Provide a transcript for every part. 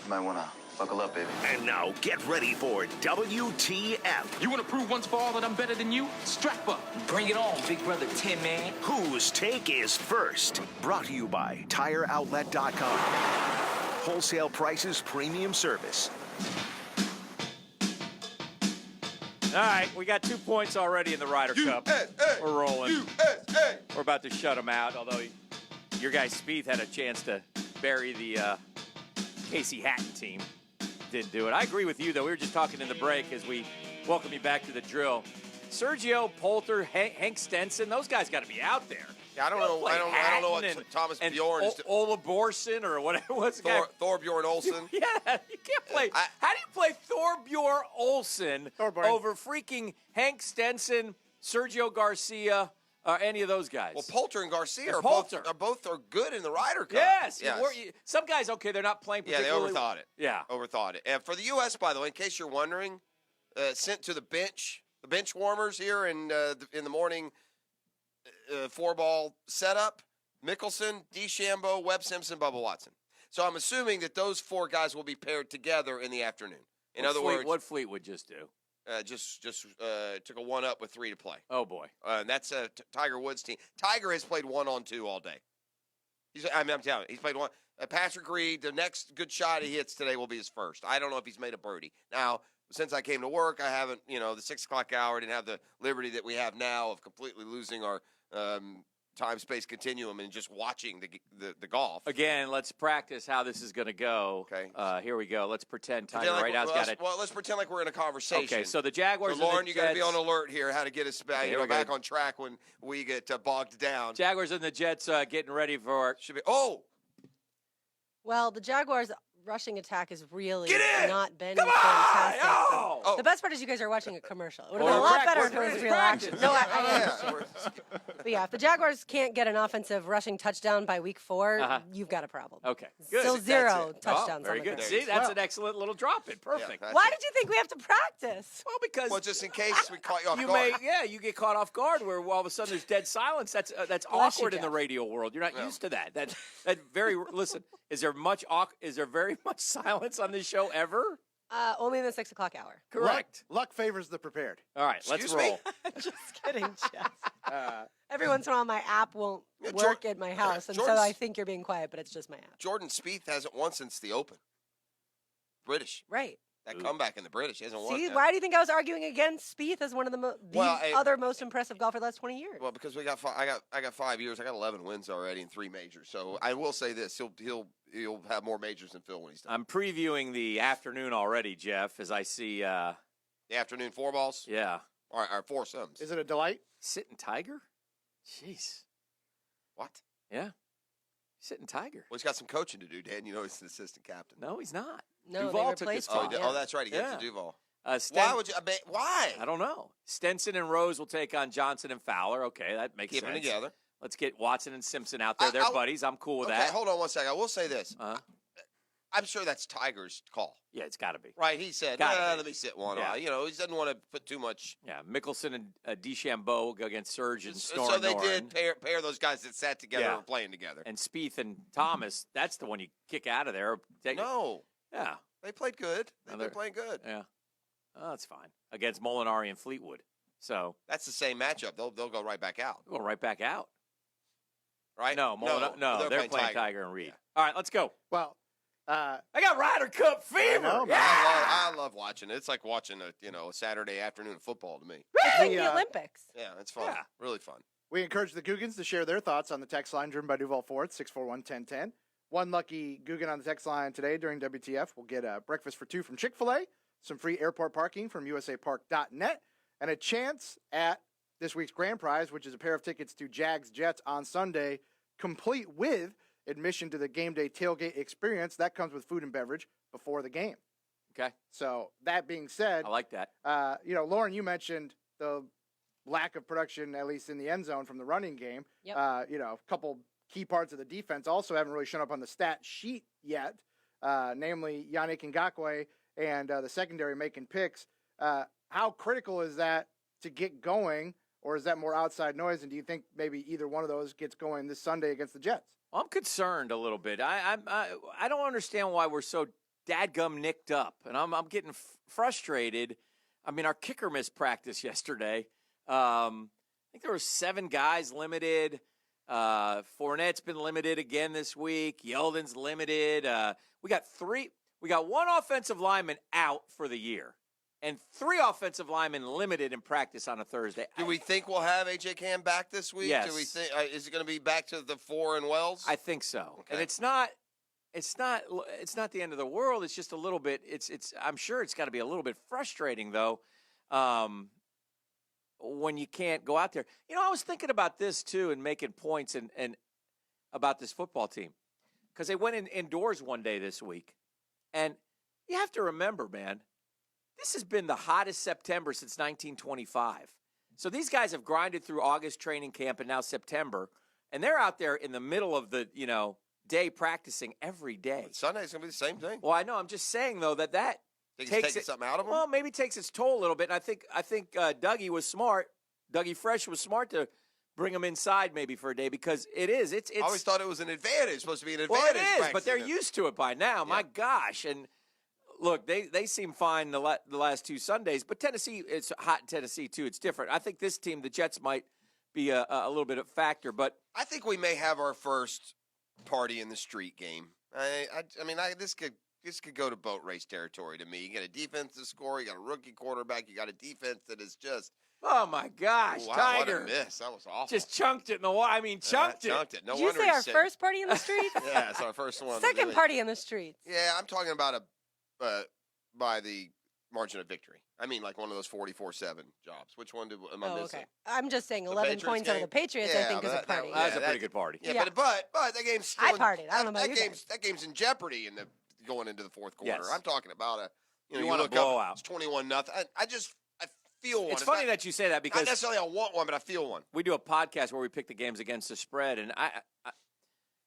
You might want to buckle up, baby. And now get ready for WTF. You want to prove once for all that I'm better than you? Strap up. Bring it on, Big Brother Tin Man. Whose take is first? Brought to you by TireOutlet.com. Wholesale prices, premium service. All right, we got 2 points already in the Ryder Cup. We're rolling. USA. We're about to shut them out, although your guy Spieth had a chance to bury the Casey Hatton team. Didn't do it. I agree with you, though. We were just talking in the break as we welcome you back to the drill. Sergio, Poulter, Hank Stenson, those guys got to be out there. Yeah, I don't know what Thomas Bjorn is doing. Ola Borson or whatever. What's the guy? Thorbjorn Olsen. Yeah, you can't play. How do you play Thorbjorn Olsen over freaking Hank Stenson, Sergio Garcia, any of those guys? Well, Poulter and Garcia are both good in the Ryder Cup. Yes. Some guys, okay, they're not playing particularly. Yeah, they overthought it. Yeah. Overthought it. And for the U.S., by the way, in case you're wondering, sent to the bench warmers here in the morning four-ball setup, Mickelson, DeChambeau, Webb Simpson, Bubba Watson. So I'm assuming that those four guys will be paired together in the afternoon. In other words, what Fleetwood just do? Just took a 1-up with 3 to play. Oh, boy. And that's Tiger Woods' team. Tiger has played 1-on-2 all day. I'm telling you, he's played one. Patrick Reed, the next good shot he hits today will be his first. I don't know if he's made a birdie. Now, since I came to work, I haven't, the 6 o'clock hour, didn't have the liberty that we have now of completely losing our time-space continuum and just watching the golf. Again, let's practice how this is going to go. Okay. Here we go. Let's pretend Tiger right now's got it. Well, let's pretend like we're in a conversation. Okay, so the Jaguars. So, Lauren, you got to be on alert here. How to get us back, back on track when we get bogged down. Jaguars and the Jets getting ready for. Well, the Jaguars' rushing attack has really not been Come on! fantastic. Oh! The best part is you guys are watching a commercial. It would have been a lot better if it was real action. No, I understand. But yeah, if the Jaguars can't get an offensive rushing touchdown by week 4, you've got a problem. Okay, good. Still 0 touchdowns. Very on the good. ground. See, that's an excellent little drop-in. Perfect. Yeah, Why did you think we have to practice? Well, because just in case we caught you off guard. You get caught off guard where all of a sudden there's dead silence. That's awkward in the radio world. You're not used to that. That very listen. Is there very much silence on this show ever? Only in the 6 o'clock hour. Correct. Luck favors the prepared. All right, let's roll. Just kidding, Jeff. Every once in a while, my app won't work at my house, and so I think you're being quiet, but it's just my app. Jordan Spieth hasn't won since the Open. British. Right. That comeback in the British hasn't won. See, why do you think I was arguing against Spieth as one of the other most impressive golfer the last 20 years? Well, because I got 5 years. I got 11 wins already in 3 majors. So I will say this: he'll have more majors than Phil when he's done. I'm previewing the afternoon already, Jeff, as I see the afternoon 4 balls. Yeah, or 4-sums. Is it a delight? Sitting Tiger? Jeez. What? Yeah. Sitting Tiger. Well, he's got some coaching to do, Dan. You know he's an assistant captain. No, he's not. No, Duval took his spot. Oh, that's right. He gets to Duval. Why would you? Why? I don't know. Stenson and Rose will take on Johnson and Fowler. Okay, that makes sense. Keep them together. Let's get Watson and Simpson out there. They're buddies. I'm cool with that. Hold on one second. I will say this. I'm sure that's Tiger's call. Yeah, it's got to be. Right. He said, let me sit one. Yeah. He doesn't want to put too much. Yeah, Mickelson and DeChambeau go against Serge and Snorer. So they did pair those guys that sat together and were playing together. And Spieth and Thomas, that's the one you kick out of there. No. Yeah. They played good. They're playing good. Yeah. Oh, that's fine. Against Molinari and Fleetwood. So that's the same matchup. They'll go right back out. Go right back out. Right? No, they're playing Tiger and Reed. Yeah. All right, let's go. Well, I got Ryder Cup fever. I love watching it. It's like watching a Saturday afternoon of football to me. It's like the Olympics. Yeah, it's fun. Yeah. Really fun. We encourage the Googans to share their thoughts on the text line driven by Duval Ford, 641-1010. One lucky Googan on the text line today during WTF will get a breakfast for 2 from Chick-fil-A, some free airport parking from usapark.net, and a chance at this week's grand prize, which is a pair of tickets to Jags Jets on Sunday, complete with admission to the game day tailgate experience. That comes with food and beverage before the game. Okay. So that being said, I like that. Lauren, you mentioned the lack of production, at least in the end zone from the running game. Yep. A couple key parts of the defense also haven't really shown up on the stat sheet yet, namely Yannick Ngakoue and the secondary making picks. How critical is that to get going, or is that more outside noise? And do you think maybe either one of those gets going this Sunday against the Jets? Well, I'm concerned a little bit. I don't understand why we're so dadgum nicked up, and I'm getting frustrated. I mean, our kicker missed practice yesterday. I think there were 7 guys limited. Fournette's been limited again this week. Yeldon's limited. We got 1 offensive lineman out for the year, and 3 offensive linemen limited in practice on a Thursday. Do we think we'll have A.J. Cam back this week? Yes. Do we think is it going to be back to the 4 in Wells? I think so. Okay. And it's not the end of the world. It's just a little bit. I'm sure it's got to be a little bit frustrating though, when you can't go out there. You know, I was thinking about this too, and making points and about this football team, because they went indoors one day this week, and you have to remember, man, this has been the hottest September since 1925. So these guys have grinded through August training camp and now September, and they're out there in the middle of the day practicing every day. Sunday's going to be the same thing. Well, I know. I'm just saying though that Think takes it's taking something out of them? Well, maybe takes its toll a little bit. And I think Dougie was smart. Dougie Fresh was smart to bring them inside maybe for a day, because it's. I always thought it was an advantage. Supposed to be an advantage. Well, it is, but they're practicing it. used to it by now. Yeah. My gosh, and look, they seem fine the last 2 Sundays, but Tennessee, it's hot in Tennessee too. It's different. I think this team, the Jets, might be a little bit of a factor, but I think we may have our first party in the street game. This could go to boat race territory to me. You got a defense to score. You got a rookie quarterback. You got a defense that is just. oh my gosh, Wow, Tiger what a miss. That was awful. just chunked it in the water. I mean, chunked it. Chunked it. No Did you wonder say he's our sick. first party in the streets? Yeah, it's our first one. Second Really. party in the streets. Yeah, I'm talking about by the margin of victory. I mean, like one of those 44-7 jobs. Which one am I missing? Okay. I'm just saying The 11 Patriots points over game? the Patriots, I Yeah, think, but is a that- party. That was a Yeah, pretty good party. Yeah, Yeah. but that game's still. I partied. I don't know about you guys. That game's in jeopardy going into the fourth quarter. Yes. I'm talking about You want a look blowout. Up, it's 21-0. I feel one. It's funny that you say that, not because necessarily I want one, but I feel one. we do a podcast where we pick the games against the spread, and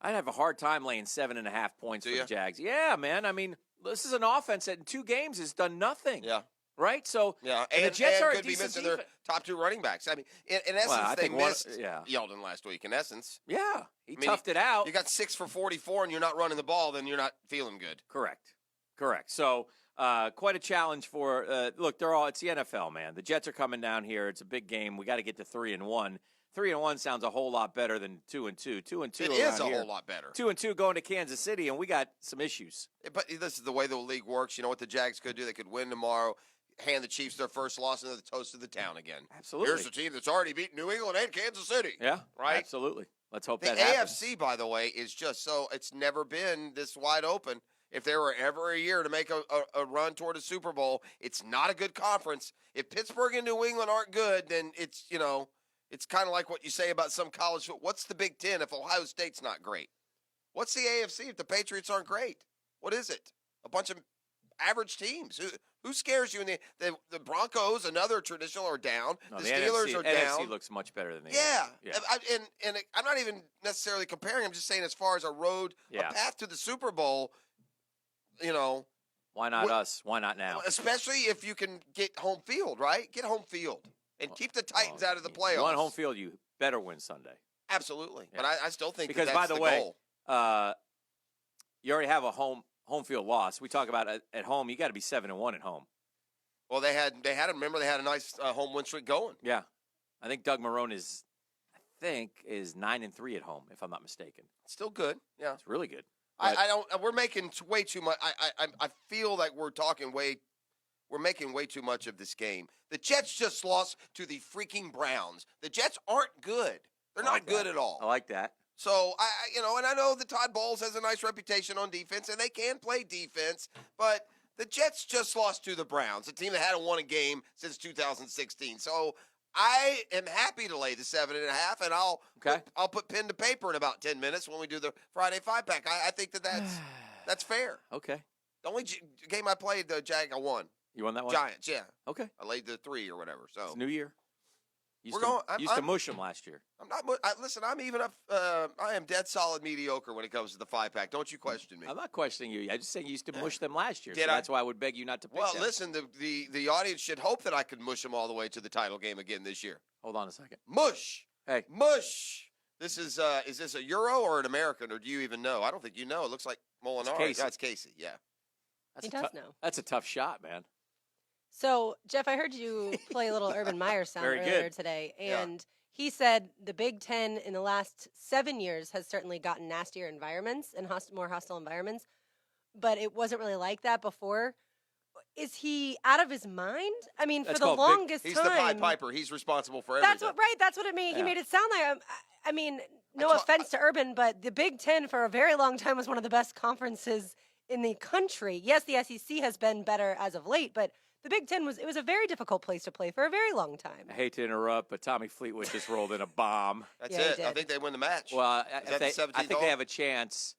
I'd have a hard time laying 7.5 points Do for ya? the Jags. Yeah, man. I mean, this is an offense that in 2 games has done nothing. Yeah. Right? So, Yeah, and the Jets are a could be decent missing their defense. top 2 running backs. I mean, in essence, Well, I they think one- missed yeah. Yeldon last week. In essence, Yeah, he I mean, toughed it out. you got 6 for 44, and you're not running the ball, then you're not feeling good. Correct. So, quite a challenge for. Look, it's the NFL, man. The Jets are coming down here. It's a big game. We got to get to 3-1. 3-1 sounds a whole lot better than 2-2. 2-2. It is a whole lot better. 2-2 going to Kansas City, and we got some issues. But this is the way the league works. You know what the Jags could do? They could win tomorrow, hand the Chiefs their first loss, and they're the toast of the town again. Absolutely. Here's the team that's already beaten New England and Kansas City. Yeah, Right? Absolutely. Let's hope The that happens. AFC, by the way, is just so – it's never been this wide open. If there were ever a year to make a run toward a Super Bowl, it's not a good conference. If Pittsburgh and New England aren't good, then it's, it's kind of like what you say about some college football. What's the Big Ten if Ohio State's not great? What's the AFC if the Patriots aren't great? What is it? A bunch of average teams. Who scares you? In the Broncos, another traditional, are down. No, the the Steelers NFC, are down. NFC looks much better than the Yeah. AFC. And I'm not even necessarily comparing. I'm just saying as far as a road, Yeah. a path to the Super Bowl, Why not What- us? Why not now? especially if you can get home field, right? Get home field and keep the Titans out of the playoffs. You want home field, you better win Sunday. Absolutely. Yeah. But I still think Because, that's by the way, goal. You already have a home field loss. We talk about at home. You got to be 7-1 at home. Well, they had remember they had a nice home win streak going. Yeah, I think Doug Marrone is 9-3 at home, if I'm not mistaken. Still good. Yeah. It's really good. I don't. We're making way too much. I feel like we're making way too much of this game. The Jets just lost to the freaking Browns. The Jets aren't good. They're I like not good that. at all. I like that. So and I know that Todd Bowles has a nice reputation on defense, and they can play defense, but the Jets just lost to the Browns, a team that hadn't won a game since 2016. So I am happy to lay the 7.5, and I'll put pen to paper in about 10 minutes when we do the Friday 5-pack. I think that's fair. Okay. The only game I played, the Jag, I won. You won that one? Giants, yeah. Okay. I laid the 3 or whatever. So It's New Year. We're going- Used to mush them last year. I'm not. Listen, I'm even up. I am dead solid mediocre when it comes to the 5-pack. Don't you question me? I'm not questioning you. I just saying you used to mush them last year. Did so I? that's why I would beg you not to pick Well, them. listen, the audience should hope that I could mush them all the way to the title game again this year. Hold on a second. Mush. Hey. Mush. This is this a Euro or an American, or do you even know? I don't think you know. It looks like Molinari. Casey. That's Casey, yeah. He does know. That's a tough shot, man. So, Jeff, I heard you play a little Urban Meyer sound Very earlier good. today, Yeah. and he said the Big Ten in the last 7 years has certainly gotten nastier environments and more hostile environments, but it wasn't really like that before. Is he out of his mind? I mean, That's for the called big- longest He's time, the Pied Piper. He's responsible for everything. that's what right. That's what it made. Yeah. He made it sound like. I mean, no That's what- offense to Urban, but the Big Ten for a very long time was one of the best conferences in the country. Yes, the SEC has been better as of late, but the Big Ten was a very difficult place to play for a very long time. I hate to interrupt, but Tommy Fleetwood just rolled in a bomb. That's Yeah, he it. I did. think they win the match. Well, I that the think 17th they hole? have a chance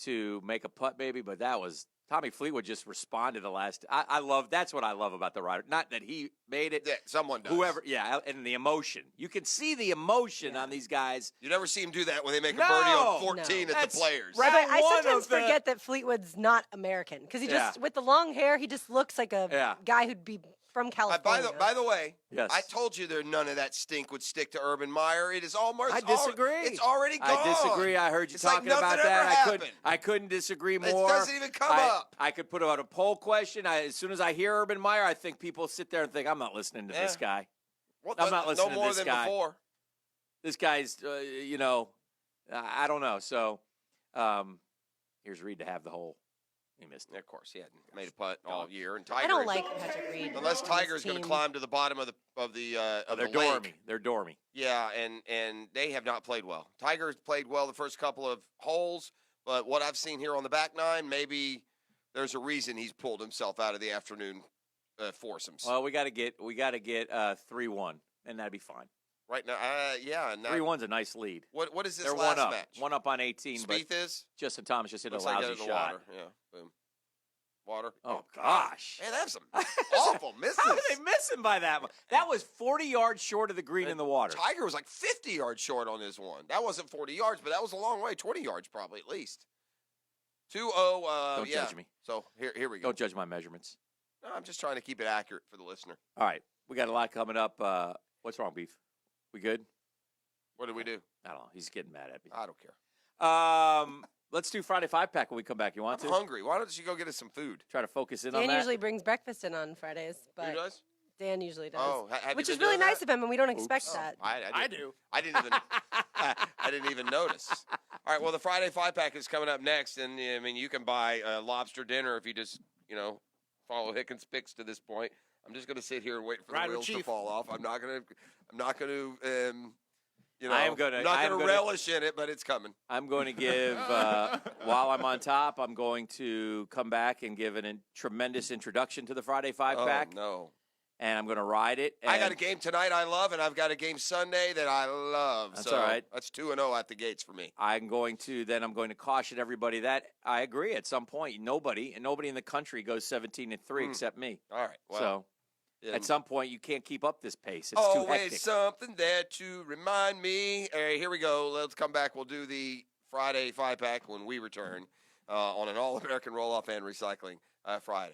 to make a putt, maybe, but that was Tommy Fleetwood just responded the last. That's what I love about the Ryder. Not that he made it. Yeah, someone does. Whoever, yeah, and the emotion. You can see the emotion on these guys. You never see him do that when they make a No! birdie on 14 No. at That's the Players. right. But I Round one sometimes of the- forget that Fleetwood's not American because he just, Yeah. with the long hair, he just looks like a Yeah. guy who'd be from California. By the way, Yes. I told you there none of that stink would stick to Urban Meyer. It is almost. I disagree. It's already gone. I disagree. I heard you It's like talking about nothing that. ever happened. I couldn't disagree It more. doesn't even come up. I could put out a poll question. As soon as I hear Urban Meyer, I think people sit there and think, I'm not listening to this guy. Well, I'm not listening no to more this than guy. before. This guy's, I don't know. So here's Reed to have the hole. He missed it. Yeah, of course, he hadn't made a putt all year, and Tiger. I don't like Patrick Reed. Unless on Tiger's this going to team. climb to the bottom of the They're lake. dormy. They're dormy. Yeah, and they have not played well. Tiger's played well the first couple of holes, but what I've seen here on the back nine, maybe there's a reason he's pulled himself out of the afternoon foursomes. Well, we got to get 3-1, and that'd be fine. Right now, yeah. And 3-1's a nice lead. what is this They're last one up. match? One up on 18, but Spieth is? Justin Thomas just hit Looks a like lousy that in the shot. water. Yeah, boom. Water. Oh, gosh. Man, that's some awful misses. How did they miss him by that much? That was 40 yards short of the green in the water. Tiger was like 50 yards short on this one. That wasn't 40 yards, but that was a long way. 20 yards probably at least. 2-0. Don't yeah. judge me. So here we go. Don't judge my measurements. No, I'm just trying to keep it accurate for the listener. All right. We got a lot coming up. What's wrong, Beef? We good? What do we do? I don't know. He's getting mad at me. I don't care. Let's do Friday 5-pack when we come back. You want I'm to? hungry. Why don't you go get us some food? Try to focus in on Dan that. usually brings breakfast in on Fridays, but Who does? Dan usually does. Oh, have you which been is really doing nice that? of him, and we don't expect Oops. that. I do. I didn't even. I didn't even notice. All right. Well, the Friday 5-pack is coming up next, and I mean, you can buy a lobster dinner if you just follow Hicken's picks to this point. I'm just going to sit here and wait for Ride the with wheels to Chief. fall off. I'm not going to. I am gonna- I'm not I am going to gonna- relish in it, but it's coming. I'm going to give, while I'm on top, I'm going to come back and give a tremendous introduction to the Friday 5-pack. Oh no. And I'm going to ride it. I got a and- game tonight I love, and I've got a game Sunday that I love. That's so all right. That's 2-0 at the gates for me. I'm going to caution everybody that I agree at some point nobody in the country goes 17-3 except me. All right. Well, So yeah. at some point you can't keep up this pace. It's too Always hectic. something there to remind me. All right, here we go. Let's come back. We'll do the Friday 5-pack when we return on an All-American Roll-Off and Recycling Friday.